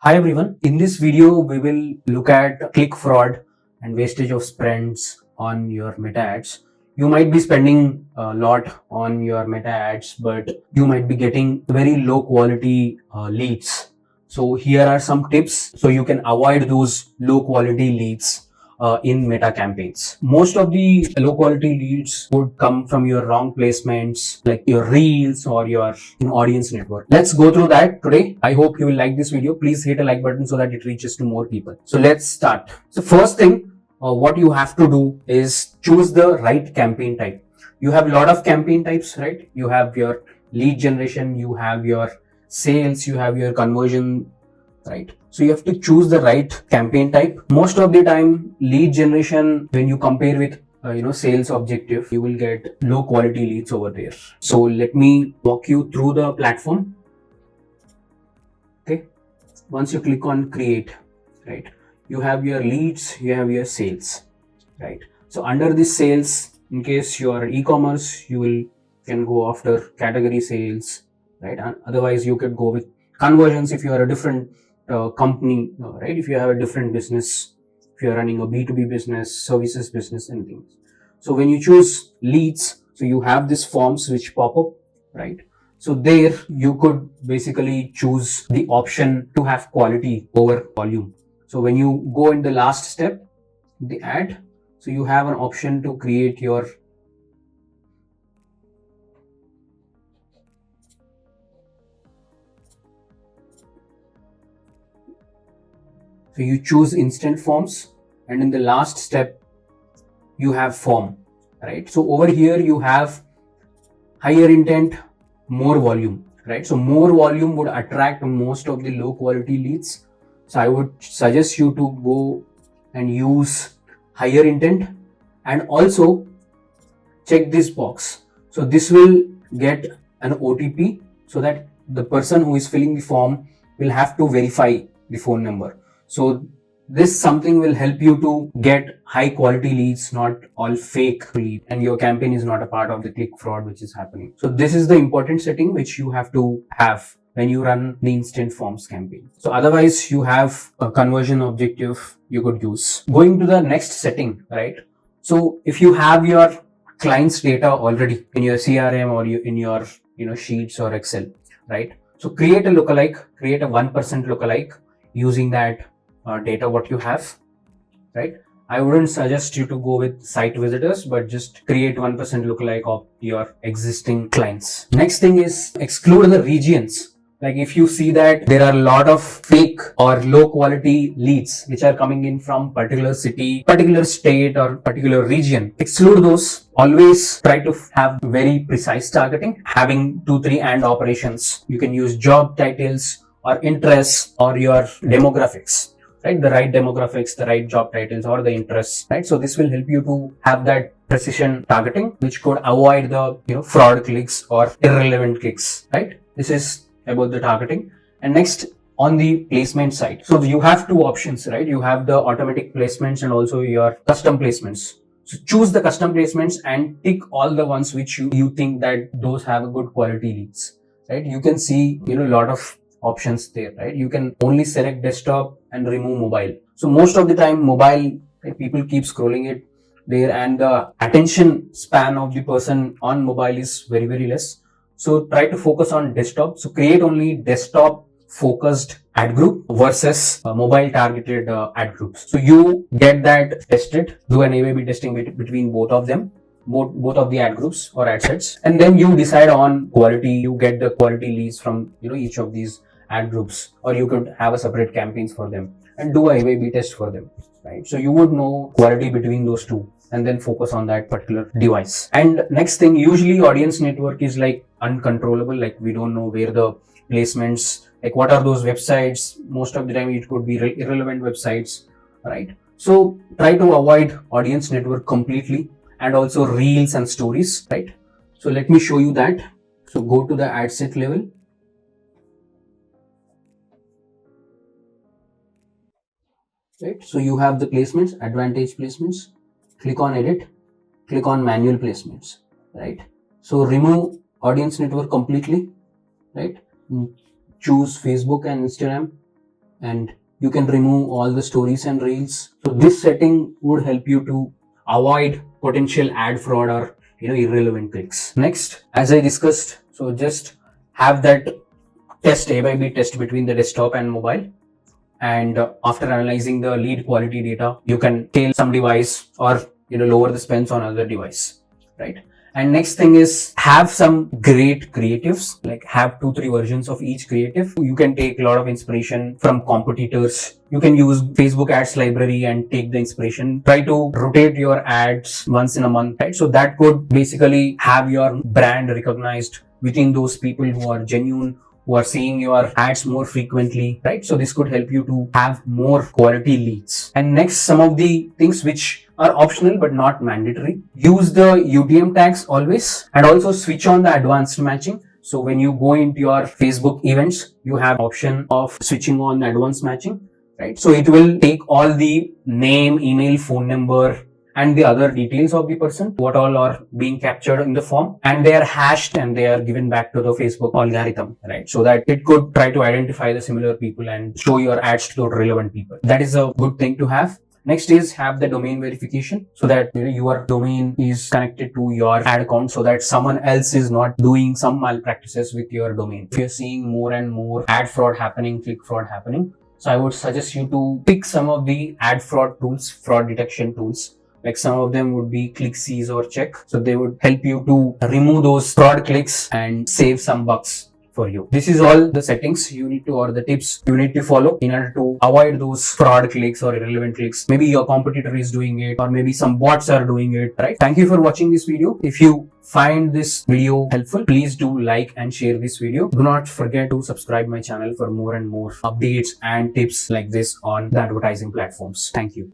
Hi everyone. In this video, we will look at click fraud and wastage of spends on your meta ads. You might be spending a lot on your meta ads, but you might be getting very low quality leads. So here are some tips so you can avoid those low quality leads in meta campaigns. Most of the low quality leads would come from your wrong placements, like your reels or your audience network. Let's go through that today. I hope you will like this video. Please hit a like button so that it reaches to more people. So let's start. So first thing, what you have to do is choose the right campaign type. You have a lot of campaign types, right? You have your lead generation, you have your sales, you have your conversion, right? So you have to choose the right campaign type. Most of the time, lead generation, when you compare with sales objective, you will get low quality leads over there. So let me walk you through the platform. Okay, once you click on create, right, you have your leads, you have your sales, right? So under this sales, in case you are e-commerce, can go after category sales, right? And otherwise you could go with conversions if you are a different company, right? If you have a different business, if you are running a B2B business, services business, anything. So when you choose leads, so you have these forms which pop up, right? So there you could basically choose the option to have quality over volume. So when you go in the last step, the ad, so you have an option to create your So you choose instant forms, and in the last step, you have form, right? So over here, you have higher intent, more volume, right? So more volume would attract most of the low quality leads. So I would suggest you to go and use higher intent, and also check this box. So this will get an OTP so that the person who is filling the form will have to verify the phone number. So this something will help you to get high quality leads, not all fake leads, and your campaign is not a part of the click fraud which is happening. So this is the important setting which you have to have when you run the instant forms campaign. So otherwise you have a conversion objective you could use. Going to the next setting, right? So if you have your clients data already in your CRM or in your sheets or Excel, right? So create a lookalike, create a 1% lookalike using that data what you have, right? I wouldn't suggest you to go with site visitors, but just create 1% lookalike of your existing clients. Next thing is exclude the regions. Like if you see that there are a lot of fake or low quality leads which are coming in from particular city, particular state or particular region, exclude those. Always try to have very precise targeting, having 2-3 and operations. You can use job titles or interests or your demographics, right? The right demographics, the right job titles or the interests, right? So this will help you to have that precision targeting, which could avoid the fraud clicks or irrelevant clicks, right? This is about the targeting. And next, on the placement side, so you have two options, right? You have the automatic placements and also your custom placements. So choose the custom placements and tick all the ones which you think that those have a good quality leads, right? You can see a lot of options there, right? You can only select desktop and remove mobile. So most of the time mobile, right, people keep scrolling it there, and the attention span of the person on mobile is very, very less. So try to focus on desktop. So create only desktop focused ad group versus mobile targeted ad groups. So you get that tested, do an A/B testing between both of them, both of the ad groups or ad sets, and then you decide on quality. You get the quality leads from each of these ad groups, or you could have a separate campaigns for them and do a A/B test for them, right? So you would know quality between those two and then focus on that particular device. And next thing, usually audience network is like uncontrollable, like we don't know where the placements, like what are those websites. Most of the time it could be irrelevant websites, right? So try to avoid audience network completely, and also reels and stories, right? So let me show you that. So go to the ad set level. Right? So you have the placements, advantage placements, click on edit, click on manual placements, right? So remove audience network completely, right? Choose Facebook and Instagram, and you can remove all the stories and reels. So this setting would help you to avoid potential ad fraud or irrelevant clicks. Next, as I discussed, so just have that test A by B test between the desktop and mobile. And after analyzing the lead quality data, you can scale some device or lower the spends on other device, right? And next thing is have some great creatives, like have 2-3 versions of each creative. You can take a lot of inspiration from competitors. You can use Facebook ads library and take the inspiration. Try to rotate your ads once in a month, right? So that could basically have your brand recognized within those people who are genuine, who are seeing your ads more frequently, right? So this could help you to have more quality leads. And next, some of the things which are optional but not mandatory. Use the UTM tags always, and also switch on the advanced matching. So when you go into your Facebook events, you have option of switching on the advanced matching, right? So it will take all the name, email, phone number, and the other details of the person, what all are being captured in the form, and they are hashed and they are given back to the Facebook algorithm, right? So that it could try to identify the similar people and show your ads to the relevant people. That is a good thing to have. Next is have the domain verification, so that your domain is connected to your ad account, so that someone else is not doing some malpractices with your domain. If you're seeing more and more ad fraud happening, click fraud happening, so I would suggest you to pick some of the ad fraud tools, fraud detection tools. Like some of them would be ClickSeize or Check. So they would help you to remove those fraud clicks and save some bucks for you. This is all the settings you need to, or the tips you need to follow in order to avoid those fraud clicks or irrelevant clicks. Maybe your competitor is doing it, or maybe some bots are doing it, right? Thank you for watching this video. If you find this video helpful, please do like and share this video. Do not forget to subscribe my channel for more and more updates and tips like this on the advertising platforms. Thank you.